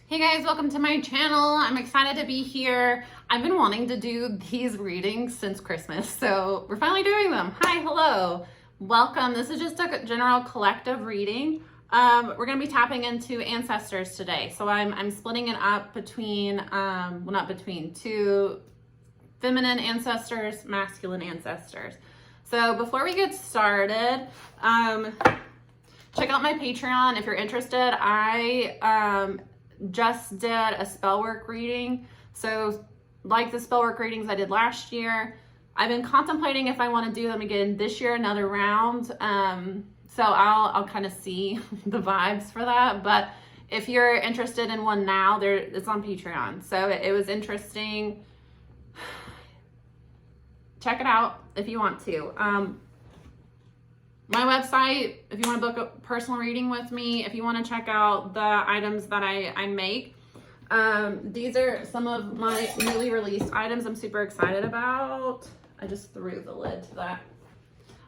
Hey guys, welcome to my channel. I'm excited to be here. I've been wanting to do these readings since Christmas, so we're finally doing them. Hi, hello, welcome. This is just a general collective reading. We're gonna be tapping into ancestors today. So I'm splitting it up between, two feminine ancestors, masculine ancestors. So before we get started, check out my Patreon if you're interested. I just did a spell work reading. So like the spell work readings I did last year, I've been contemplating if I want to do them again this year, another round. So I'll kind of see the vibes for that. But if you're interested in one now, it's on Patreon. So it was interesting. Check it out if you want to. My website, if you want to book a personal reading with me, if you want to check out the items that I make. These are some of my newly released items I'm super excited about. I just threw the lid to that.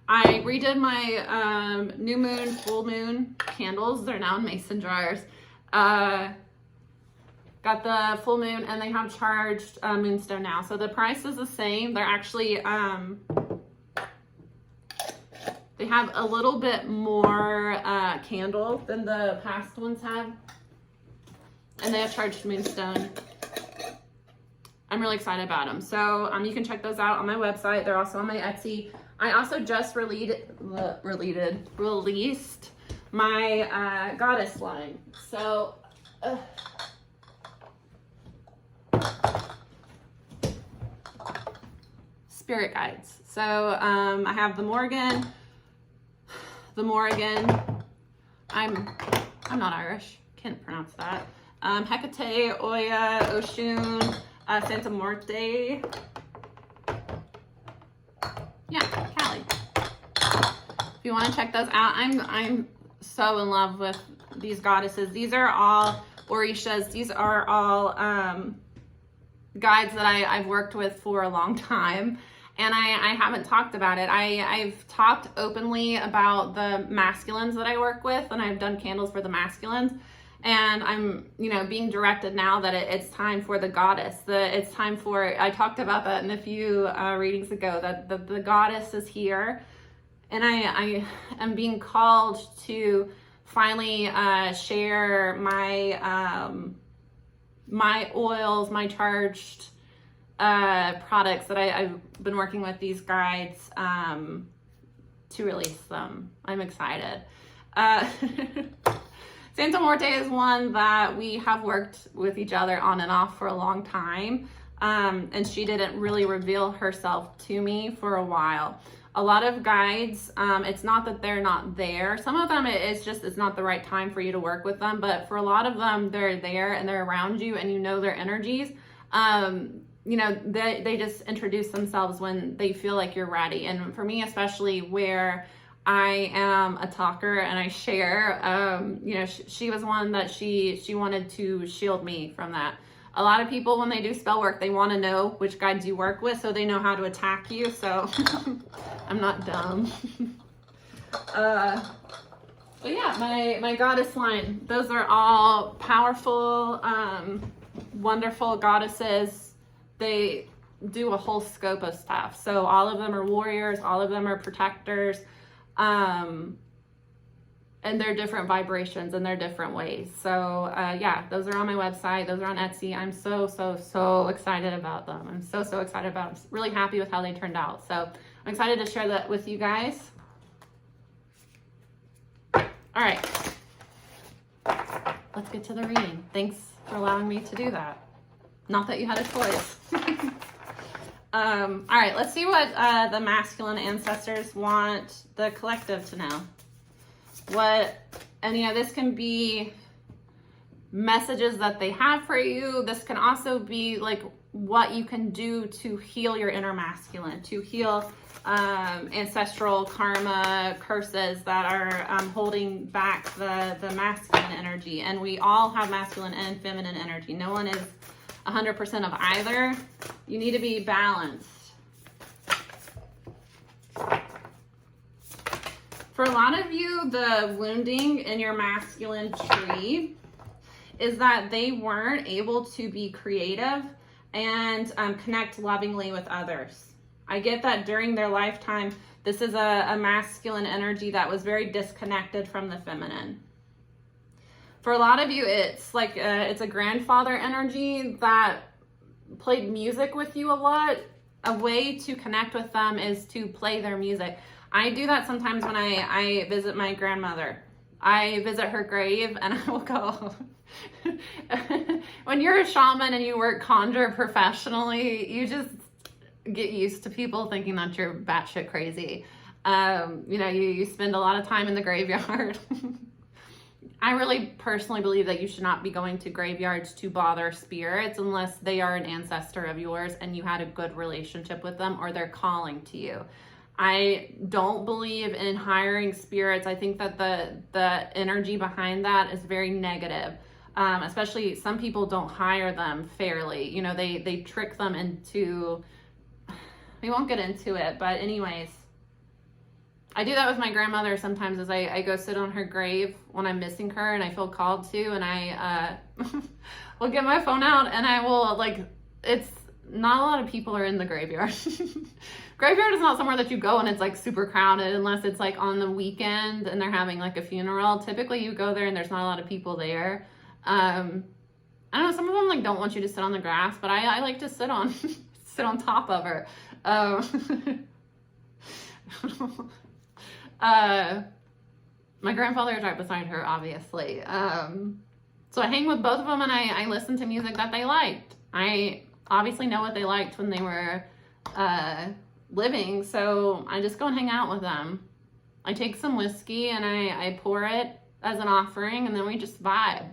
I redid my new moon, full moon candles. They're now in mason jars. Got the full moon, and they have charged moonstone now. So the price is the same. They're actually... they have a little bit more candle than the past ones have. And they have charged moonstone. I'm really excited about them. So you can check those out on my website. They're also on my Etsy. I also just released my goddess line. So spirit guides. So I have the Morgan. I'm not Irish, can't pronounce that. Hecate, Oya, Oshun, Santa Morte. Yeah, Callie. If you want to check those out, I'm so in love with these goddesses. These are all Orishas. These are all guides that I've worked with for a long time. And I haven't talked about it. I've talked openly about the masculines that I work with, and I've done candles for the masculines. And I'm, being directed now that it's time for the goddess. It's time for, I talked about that in a few readings ago, that the goddess is here. And I am being called to finally share my, my oils, my charged products that I've been working with these guides to release them. I'm excited. Santa Morte is one that we have worked with each other on and off for a long time, and she didn't really reveal herself to me for a while. A lot of guides, it's not that they're not there. Some of them, it's not the right time for you to work with them, but for a lot of them, they're there and they're around you and you know their energies. They just introduce themselves when they feel like you're ready. And for me, especially where I am a talker and I share, she was one that she wanted to shield me from that. A lot of people, when they do spell work, they want to know which guides you work with so they know how to attack you. So I'm not dumb. But yeah, my goddess line, those are all powerful, wonderful goddesses. They do a whole scope of stuff. So all of them are warriors, all of them are protectors, and they're different vibrations and they're different ways. So those are on my website. Those are on Etsy. I'm so excited about them. I'm so excited about them. I'm really happy with how they turned out. So I'm excited to share that with you guys. All right, let's get to the reading. Thanks for allowing me to do that. Not that you had a choice. All right, let's see what the masculine ancestors want the collective to know. This can be messages that they have for you. This can also be like what you can do to heal your inner masculine, to heal ancestral karma curses that are holding back the masculine energy. And we all have masculine and feminine energy. No one is 100% of either. You need to be balanced. For a lot of you, the wounding in your masculine tree is that they weren't able to be creative and connect lovingly with others. I get that during their lifetime, this is a masculine energy that was very disconnected from the feminine. For a lot of you, it's like it's a grandfather energy that played music with you a lot. A way to connect with them is to play their music. I do that sometimes when I visit my grandmother. I visit her grave and I will go. When you're a shaman and you work conjure professionally, you just get used to people thinking that you're batshit crazy. You spend a lot of time in the graveyard. I really personally believe that you should not be going to graveyards to bother spirits unless they are an ancestor of yours and you had a good relationship with them or they're calling to you. I don't believe in hiring spirits. I think that the energy behind that is very negative. Especially some people don't hire them fairly. They trick them into, we won't get into it, but anyways, I do that with my grandmother sometimes as I go sit on her grave when I'm missing her and I feel called to, and I will get my phone out and I will, it's not a lot of people are in the graveyard. Graveyard is not somewhere that you go and it's like super crowded unless it's like on the weekend and they're having like a funeral. Typically you go there and there's not a lot of people there. I don't know, some of them like don't want you to sit on the grass, but I like to sit on top of her. My grandfather is right beside her, obviously. So I hang with both of them and I listen to music that they liked. I obviously know what they liked when they were living, so I just go and hang out with them. I take some whiskey and I pour it as an offering and then we just vibe.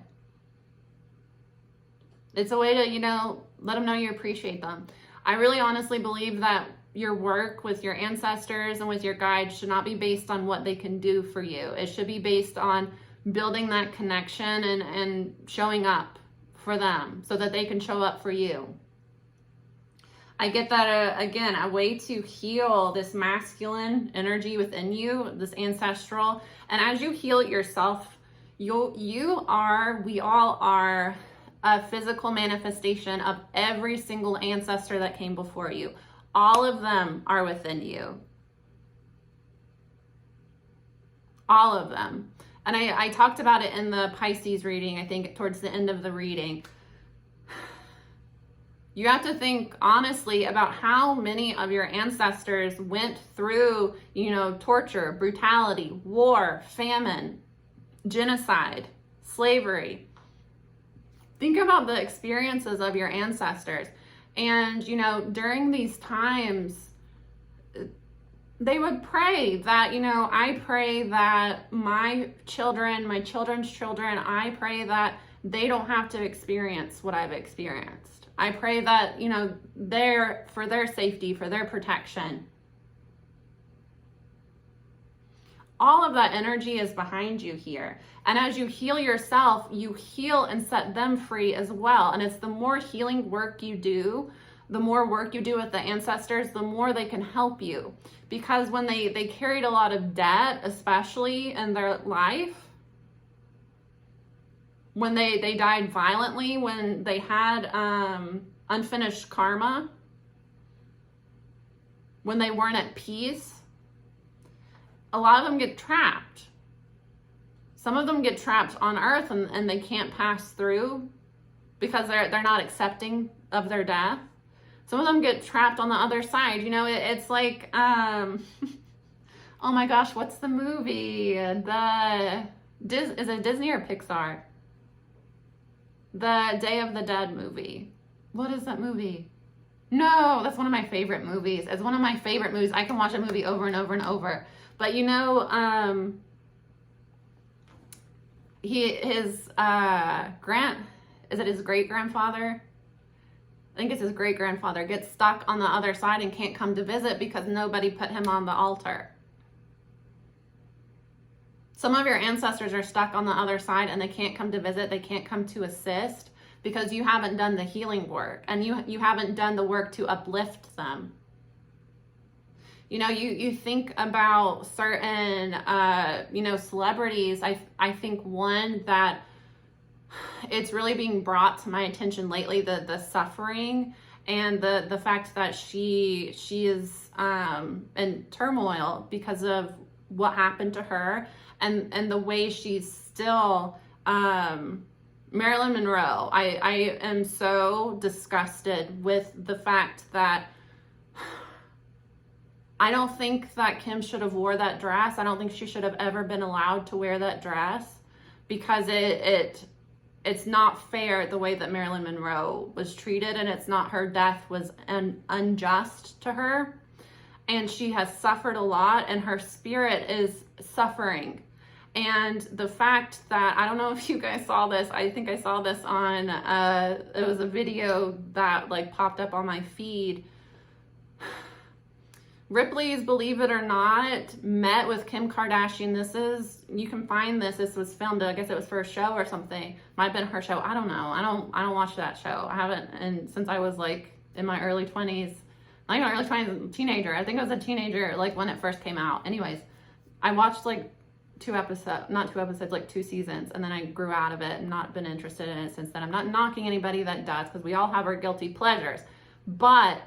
It's a way to, let them know you appreciate them. I really honestly believe that your work with your ancestors and with your guides should not be based on what they can do for you. It should be based on building that connection and showing up for them so that they can show up for you. I get that, again, a way to heal this masculine energy within you, this ancestral. And as you heal it yourself, we all are a physical manifestation of every single ancestor that came before you. All of them are within you. All of them. And I talked about it in the Pisces reading, I think towards the end of the reading. You have to think honestly about how many of your ancestors went through, torture, brutality, war, famine, genocide, slavery. Think about the experiences of your ancestors. And, during these times, they would pray that, I pray that my children, my children's children, I pray that they don't have to experience what I've experienced. I pray that, they're for their safety, for their protection. All of that energy is behind you here. And as you heal yourself, you heal and set them free as well. And it's the more healing work you do, the more work you do with the ancestors, the more they can help you. Because when they carried a lot of debt, especially in their life, when they died violently, when they had unfinished karma, when they weren't at peace, a lot of them get trapped. Some of them get trapped on earth and they can't pass through because they're not accepting of their death. Some of them get trapped on the other side. It's like, oh my gosh, what's the movie? Is it Disney or Pixar? The Day of the Dead movie. What is that movie? No, that's one of my favorite movies. It's one of my favorite movies. I can watch a movie over and over and over. But his great-grandfather? I think it's his great-grandfather gets stuck on the other side and can't come to visit because nobody put him on the altar. Some of your ancestors are stuck on the other side and they can't come to visit, they can't come to assist because you haven't done the healing work and you haven't done the work to uplift them. You think about certain, celebrities. I think one that it's really being brought to my attention lately, the suffering and the fact that she is in turmoil because of what happened to her, and the way she's still Marilyn Monroe. I am so disgusted with the fact that I don't think that Kim should have wore that dress. I don't think she should have ever been allowed to wear that dress, because it's not fair the way that Marilyn Monroe was treated, and it's not, her death was unjust to her, and she has suffered a lot, and her spirit is suffering. And the fact that, I don't know if you guys saw this, I think I saw this on, it was a video that like popped up on my feed. Ripley's Believe It or Not met with Kim Kardashian. You can find this was filmed, I guess it was for a show or something. Might have been her show, I don't know. I don't watch that show. I haven't, and since I was like in my early 20s, not even early 20s, teenager. I think I was a teenager like when it first came out. Anyways, I watched like 2 episodes, like 2 seasons, and then I grew out of it and not been interested in it since then. I'm not knocking anybody that does, because we all have our guilty pleasures. But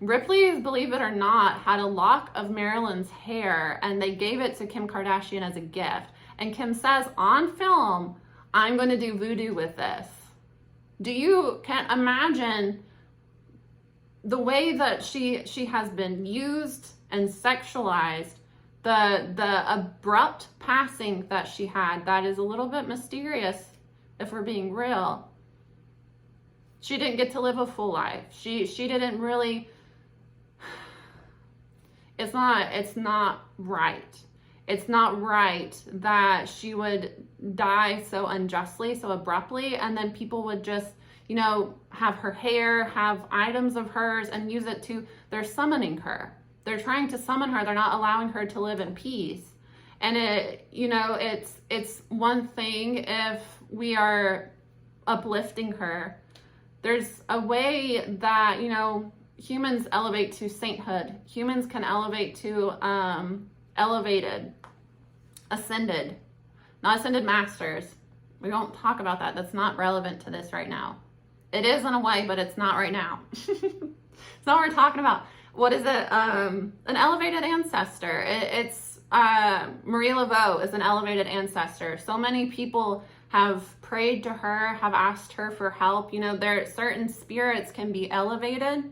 Ripley's Believe It or Not had a lock of Marilyn's hair, and they gave it to Kim Kardashian as a gift. And Kim says on film, I'm going to do voodoo with this. Can't imagine the way that she has been used and sexualized, the abrupt passing that she had, that is a little bit mysterious if we're being real. She didn't get to live a full life. She didn't really, it's not right. It's not right that she would die so unjustly, so abruptly, and then people would just, have her hair, have items of hers, and use it they're summoning her. They're trying to summon her. They're not allowing her to live in peace. And it's one thing if we are uplifting her. There's a way that, humans elevate to sainthood. Humans can elevate to elevated, ascended, not ascended masters. We won't talk about that. That's not relevant to this right now. It is in a way, but it's not right now. It's not what we're talking about. What is it? An elevated ancestor. It's Marie Laveau is an elevated ancestor. So many people have prayed to her, have asked her for help. Certain spirits can be elevated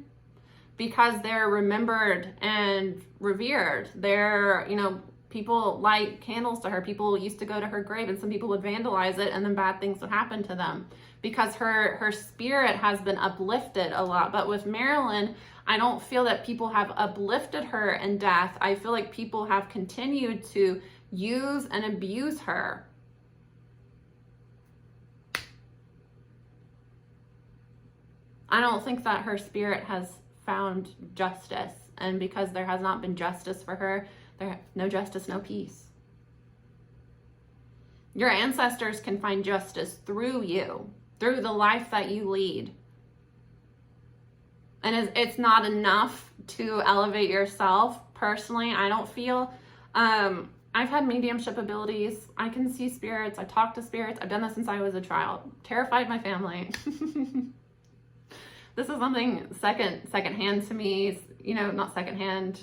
because they're remembered and revered. People light candles to her. People used to go to her grave, and some people would vandalize it, and then bad things would happen to them because her spirit has been uplifted a lot. But with Marilyn, I don't feel that people have uplifted her in death. I feel like people have continued to use and abuse her. I don't think that her spirit has found justice. And because there has not been justice for her, no justice, no peace. Your ancestors can find justice through you, through the life that you lead. And it's not enough to elevate yourself. Personally, I don't feel. I've had mediumship abilities. I can see spirits. I talk to spirits. I've done this since I was a child. Terrified my family. This is something secondhand to me. Not secondhand.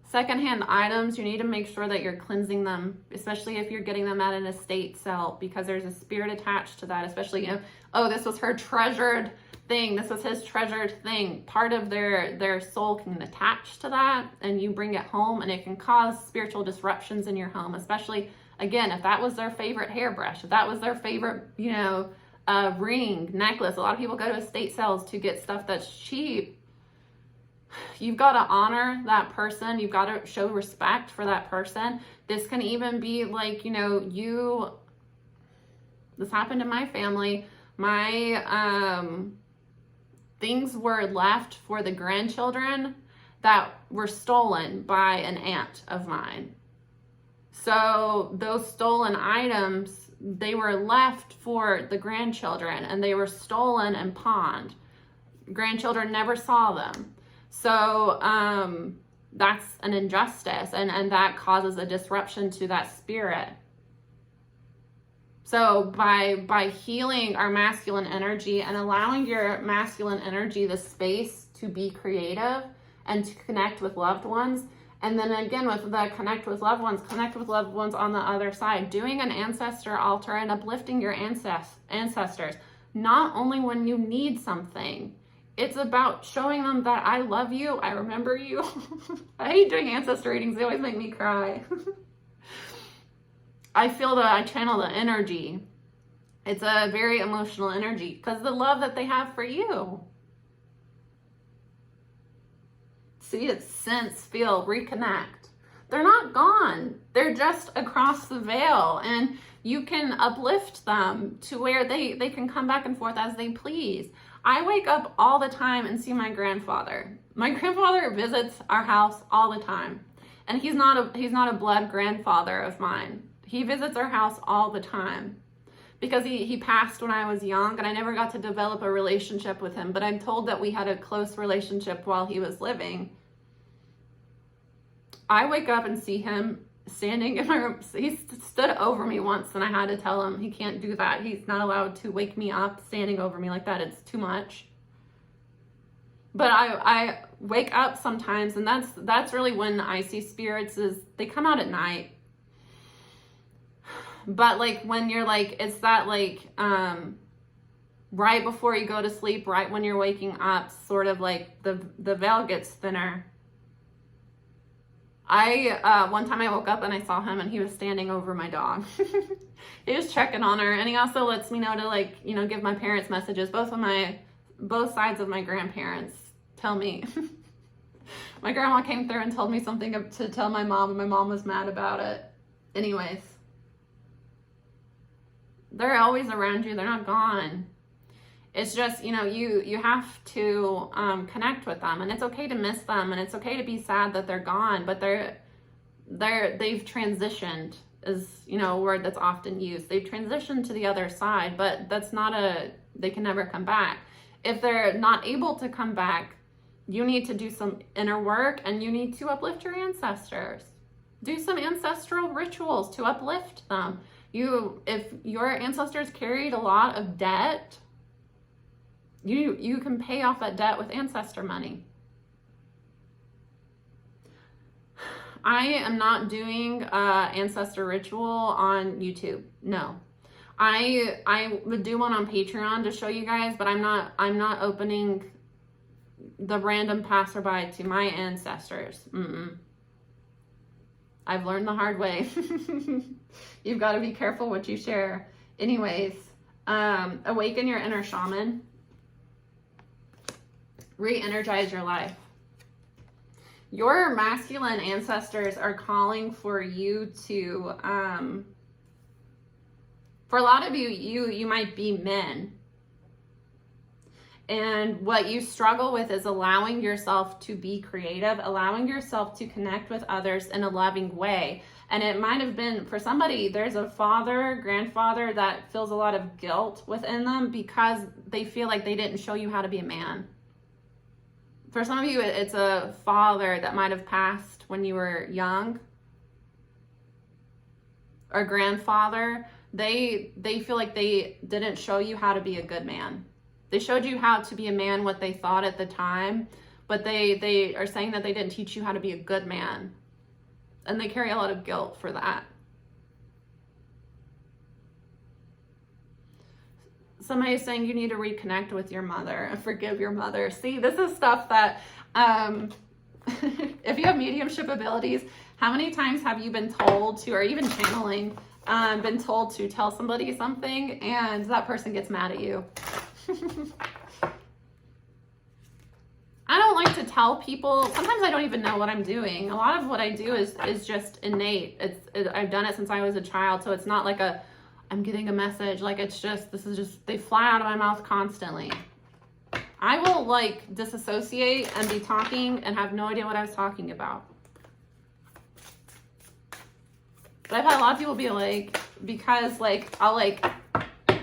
Secondhand items, you need to make sure that you're cleansing them, especially if you're getting them at an estate sale, because there's a spirit attached to that. Especially, oh, this was her treasured thing. This was his treasured thing. Part of their soul can attach to that, and you bring it home, and it can cause spiritual disruptions in your home. Especially, again, if that was their favorite hairbrush, if that was their favorite, ring, necklace. A lot of people go to estate sales to get stuff that's cheap. You've got to honor that person. You've got to show respect for that person. This can even be like, this happened in my family. My things were left for the grandchildren that were stolen by an aunt of mine. So those stolen items, they were left for the grandchildren, and they were stolen and pawned. Grandchildren never saw them. So that's an injustice, and that causes a disruption to that spirit. So by healing our masculine energy and allowing your masculine energy the space to be creative and to connect with loved ones, and then again with the connect with loved ones on the other side, doing an ancestor altar and uplifting your ancestors, not only when you need something. It's about showing them that I love you, I remember you. I hate doing ancestor readings, they always make me cry. I channel the energy. It's a very emotional energy because the love that they have for you. See it, sense, feel, reconnect. They're not gone. They're just across the veil, and you can uplift them to where they can come back and forth as they please. I wake up all the time and see my grandfather. My grandfather visits our house all the time, and he's not a blood grandfather of mine. He visits our house all the time because he passed when I was young, and I never got to develop a relationship with him, but I'm told that we had a close relationship while he was living. I wake up and see him standing in my room. He stood over me once, and I had to tell him he can't do that. He's not allowed to wake me up standing over me like that. It's too much. But I wake up sometimes, and that's really when I see spirits, is they come out at night. But like when you're like, it's that like right before you go to sleep, right when you're waking up, sort of like the veil gets thinner. One time I woke up and I saw him, and he was standing over my dog. He was checking on her, and he also lets me know to, like, you know, give my parents messages. Both sides of my grandparents tell me. My grandma came through and told me something to tell my mom, and my mom was mad about it. Anyways, they're always around you. They're not gone. It's just, you know, you have to connect with them, and it's okay to miss them, and it's okay to be sad that they're gone, but they've transitioned, is, you know, a word that's often used. They've transitioned to the other side, but that's not they can never come back. If they're not able to come back, you need to do some inner work, and you need to uplift your ancestors. Do some ancestral rituals to uplift them. If your ancestors carried a lot of debt, you can pay off that debt with ancestor money. I am not doing ancestor ritual on YouTube. No. I would do one on Patreon to show you guys, but I'm not opening the random passerby to my ancestors. I've learned the hard way. You've got to be careful what you share. Anyways, awaken your inner shaman. Re-energize your life. Your masculine ancestors are calling for you to, for a lot of you might be men. And what you struggle with is allowing yourself to be creative, allowing yourself to connect with others in a loving way. And it might have been, for somebody, there's a father, grandfather that feels a lot of guilt within them because they feel like they didn't show you how to be a man. For some of you, it's a father that might have passed when you were young, or grandfather. They feel like they didn't show you how to be a good man. They showed you how to be a man, what they thought at the time, but they are saying that they didn't teach you how to be a good man. And they carry a lot of guilt for that. Somebody is saying you need to reconnect with your mother and forgive your mother. See, this is stuff that, if you have mediumship abilities, how many times have you been told to, or even channeling, been told to tell somebody something and that person gets mad at you? I don't like to tell people. Sometimes I don't even know what I'm doing. A lot of what I do is just innate. I've done it since I was a child, so it's not like I'm getting a message. Like, they fly out of my mouth constantly. I will like disassociate and be talking and have no idea what I was talking about. But I've had a lot of people be like, because like I'll like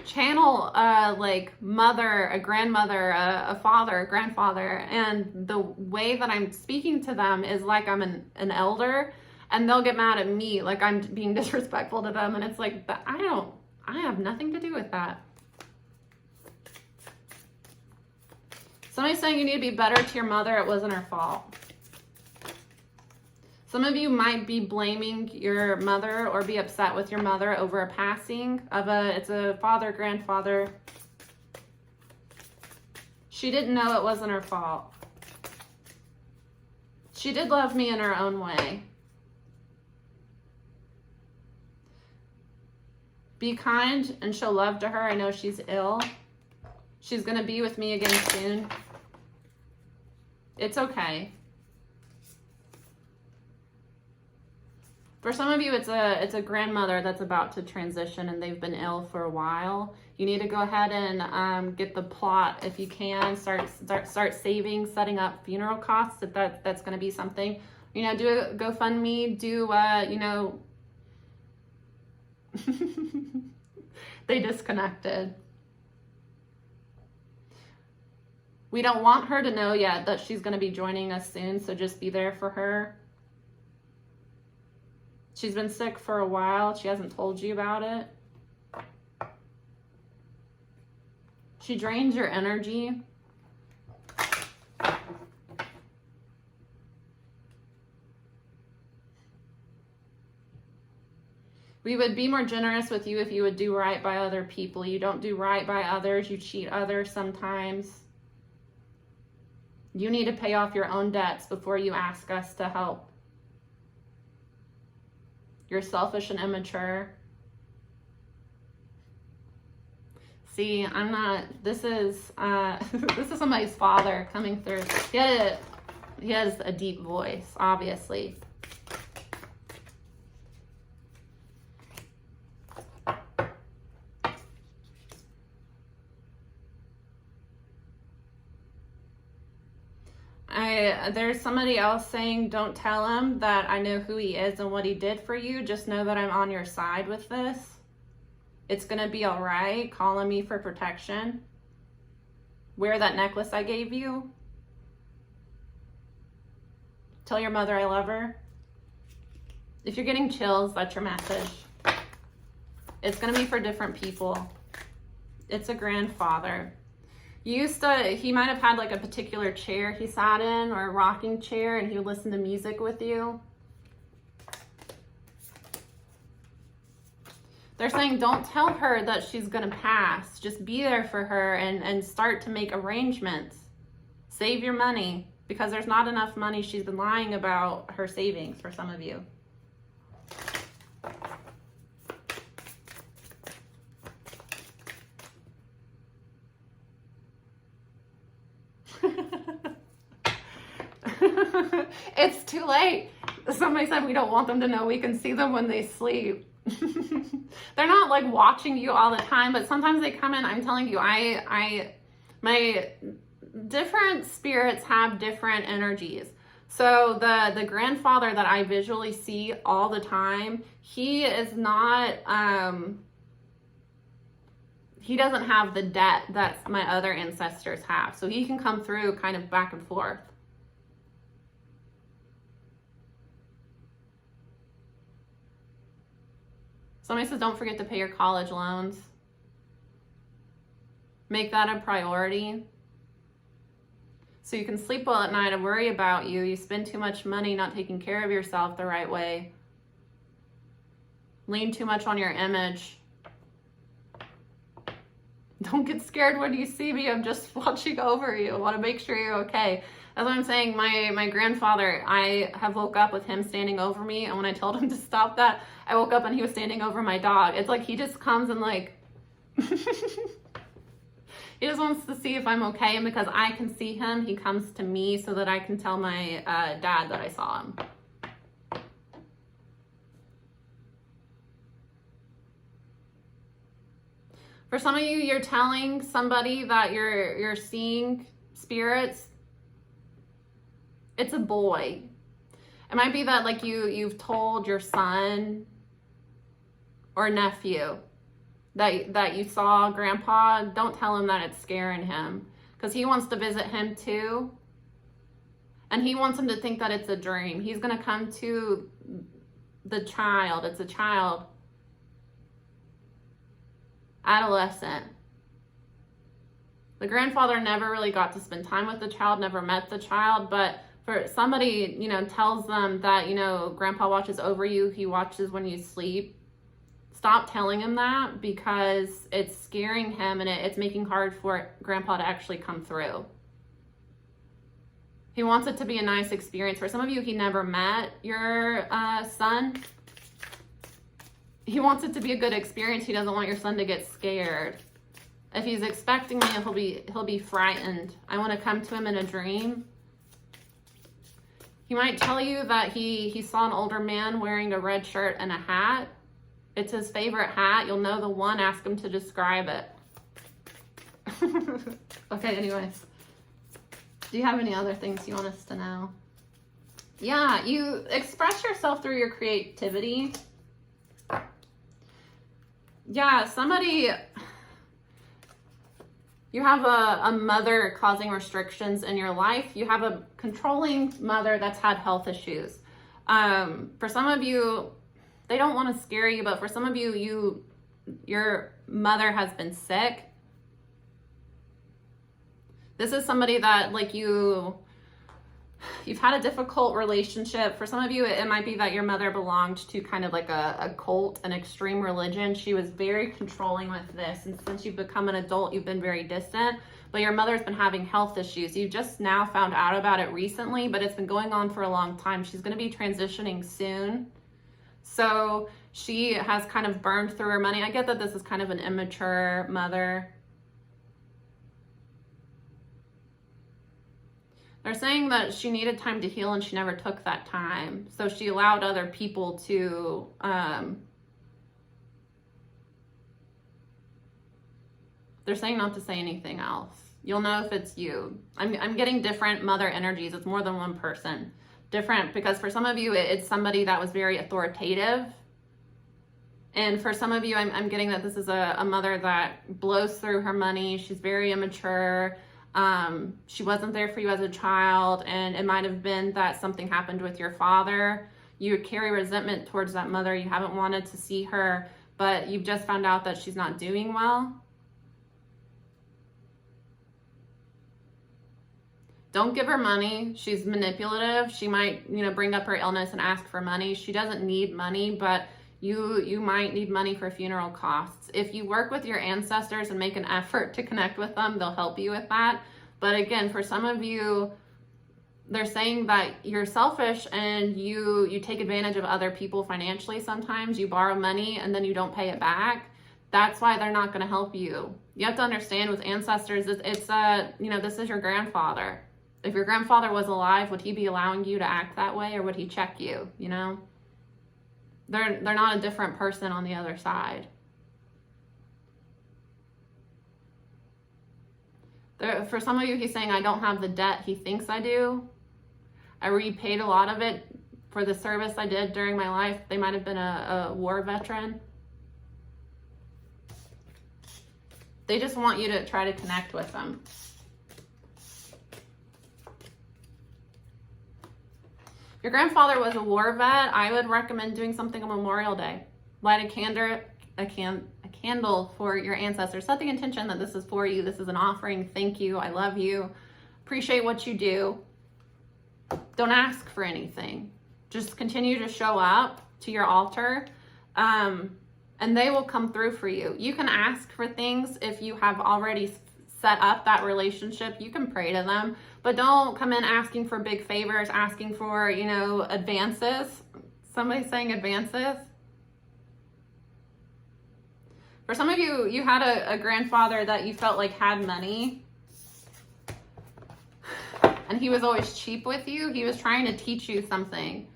channel like mother, a grandmother, a father, a grandfather, and the way that I'm speaking to them is like I'm an elder, and they'll get mad at me like I'm being disrespectful to them, and it's like, I I have nothing to do with that. Somebody's saying you need to be better to your mother. It wasn't her fault. Some of you might be blaming your mother or be upset with your mother over a passing of it's a father, grandfather. She didn't know it wasn't her fault. She did love me in her own way. Be kind and show love to her. I know she's ill. She's going to be with me again soon. It's okay. For some of you, it's a grandmother that's about to transition and they've been ill for a while. You need to go ahead and get the plot if you can. Start saving, setting up funeral costs if that's going to be something. You know, do a GoFundMe. Do you know? They disconnected. We don't want her to know yet that she's going to be joining us soon, so just be there for her. She's been sick for a while. She hasn't told you about it. She drains your energy. We would be more generous with you if you would do right by other people. You don't do right by others. You cheat others sometimes. You need to pay off your own debts before you ask us to help. You're selfish and immature. See, I'm not, this is somebody's father coming through. He has a deep voice, obviously. There's somebody else saying, don't tell him that I know who he is and what he did for you. Just know that I'm on your side with this. It's going to be all right. Call on me for protection. Wear that necklace I gave you. Tell your mother I love her. If you're getting chills, that's your message. It's going to be for different people. It's a grandfather. He might have had like a particular chair he sat in or a rocking chair and he would listen to music with you. They're saying don't tell her that she's going to pass. Just be there for her and start to make arrangements. Save your money because there's not enough money. She's been lying about her savings for some of you. It's too late. Somebody said we don't want them to know we can see them when they sleep. They're not like watching you all the time, but sometimes they come in. I'm telling you, my different spirits have different energies. So the grandfather that I visually see all the time, he is not, he doesn't have the debt that my other ancestors have. So he can come through kind of back and forth. Somebody says, don't forget to pay your college loans. Make that a priority. So you can sleep well at night and worry about you. You spend too much money not taking care of yourself the right way. Lean too much on your image. Don't get scared when you see me. I'm just watching over you. I want to make sure you're okay. That's what I'm saying. My grandfather, I have woke up with him standing over me. And when I told him to stop that, I woke up and he was standing over my dog. It's like he just comes and like, he just wants to see if I'm okay. And because I can see him, he comes to me so that I can tell my dad that I saw him. For some of you, you're telling somebody that you're seeing spirits. It's a boy. It might be that like you've told your son or nephew that you saw grandpa. Don't tell him that it's scaring him because he wants to visit him too. And he wants him to think that it's a dream. He's going to come to the child. It's a child. adolescent. The grandfather never really got to spend time with the child, never met the child, but for somebody, you know, tells them that, you know, grandpa watches over you, he watches when you sleep. Stop telling him that, because it's scaring him and it's making hard for grandpa to actually come through. He wants it to be a nice experience. For some of you, he never met your son. He wants it to be a good experience. He doesn't want your son to get scared. If he's expecting me, he'll be frightened. I want to come to him in a dream. He might tell you that he saw an older man wearing a red shirt and a hat. It's his favorite hat. You'll know the one. Ask him to describe it. Okay, anyways. Do you have any other things you want us to know? Yeah, you express yourself through your creativity. Yeah, somebody... You have a mother causing restrictions in your life. You have a controlling mother that's had health issues. For some of you, they don't want to scare you, but for some of you, your mother has been sick. This is somebody that, like, you've had a difficult relationship. For some of you, it might be that your mother belonged to kind of like a cult, an extreme religion. She was very controlling with this. And since you've become an adult, you've been very distant. But your mother's been having health issues. You just now found out about it recently, but it's been going on for a long time. She's going to be transitioning soon. So she has kind of burned through her money. I get that this is kind of an immature mother. They're saying that she needed time to heal and she never took that time. So she allowed other people to they're saying not to say anything else. You'll know if it's you. I'm getting different mother energies. It's more than one person. Different, because for some of you, it's somebody that was very authoritative. And for some of you, I'm getting that this is a mother that blows through her money. She's very immature. She wasn't there for you as a child, and it might have been that something happened with your father. You carry resentment towards that mother. You haven't wanted to see her, but you've just found out that she's not doing well. Don't give her money. She's manipulative. She might, you know, bring up her illness and ask for money. She doesn't need money, but you might need money for funeral costs. If you work with your ancestors and make an effort to connect with them, they'll help you with that. But again, for some of you, they're saying that you're selfish and you take advantage of other people financially sometimes. You borrow money and then you don't pay it back. That's why they're not going to help you. You have to understand with ancestors, it's you know, this is your grandfather. If your grandfather was alive, would he be allowing you to act that way, or would he check you, you know? They're not a different person on the other side. For some of you, he's saying, I don't have the debt he thinks I do. I repaid a lot of it for the service I did during my life. They might have been a war veteran. They just want you to try to connect with them. If your grandfather was a war vet, I would recommend doing something on Memorial Day. Light a candle for your ancestors. Set the intention that this is for you. This is an offering. Thank you. I love you. Appreciate what you do. Don't ask for anything. Just continue to show up to your altar, and they will come through for you. You can ask for things if you have already set up that relationship. You can pray to them, but don't come in asking for big favors, asking for, you know, advances. Somebody's saying advances. For some of you, you had a grandfather that you felt like had money, and he was always cheap with you. He was trying to teach you something.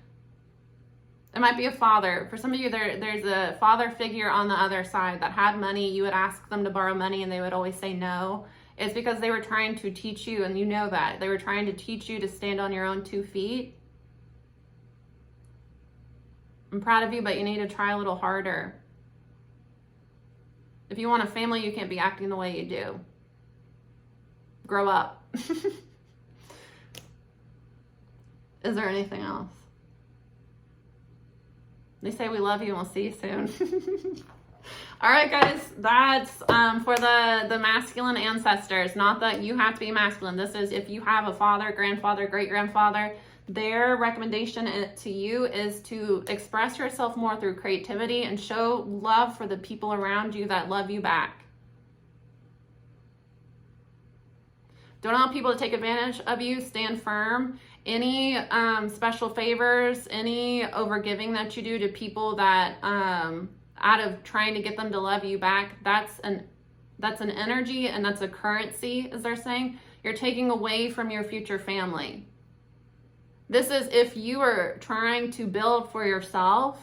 It might be a father. For some of you, there's a father figure on the other side that had money. You would ask them to borrow money and they would always say no. It's because they were trying to teach you, and you know that. They were trying to teach you to stand on your own 2 feet. I'm proud of you, but you need to try a little harder. If you want a family, you can't be acting the way you do. Grow up. Is there anything else? They say we love you and we'll see you soon. All right, guys, that's for the masculine ancestors. Not that you have to be masculine. This is if you have a father, grandfather, great-grandfather, their recommendation to you is to express yourself more through creativity and show love for the people around you that love you back. Don't allow people to take advantage of you. Stand firm. Any special favors, any overgiving that you do to people that out of trying to get them to love you back, that's an energy and that's a currency, as they're saying. You're taking away from your future family. This is if you are trying to build for yourself,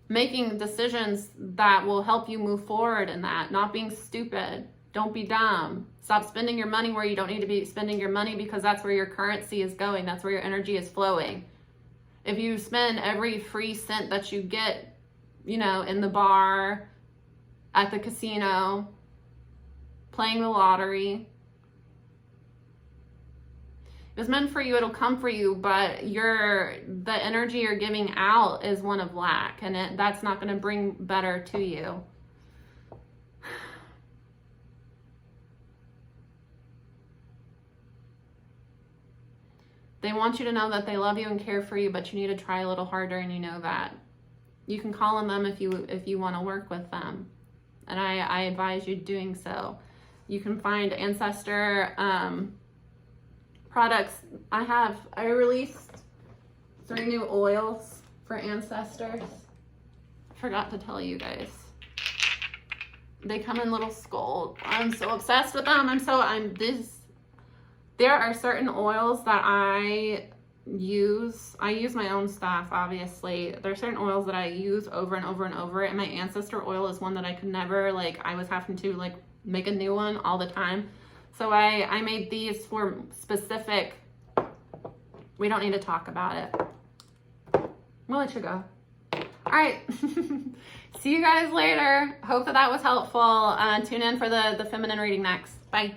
making decisions that will help you move forward in that, not being stupid. Don't be dumb. Stop spending your money where you don't need to be spending your money, because that's where your currency is going. That's where your energy is flowing. If you spend every free cent that you get, you know, in the bar, at the casino, playing the lottery, if it's meant for you, it'll come for you, but the energy you're giving out is one of lack, and that's not going to bring better to you. They want you to know that they love you and care for you, but you need to try a little harder, and you know that. You can call on them if you want to work with them, and I advise you doing so. You can find Ancestor products. I released 3 new oils for Ancestors. I forgot to tell you guys. They come in little skulls. I'm so obsessed with them. There are certain oils that I use. I use my own stuff, obviously. There are certain oils that I use over and over and over, and my Ancestor oil is one that I could never, I was having to, make a new one all the time. So I made these for specific, we don't need to talk about it. We'll let you go. All right. See you guys later. Hope that was helpful. Tune in for the feminine reading next. Bye.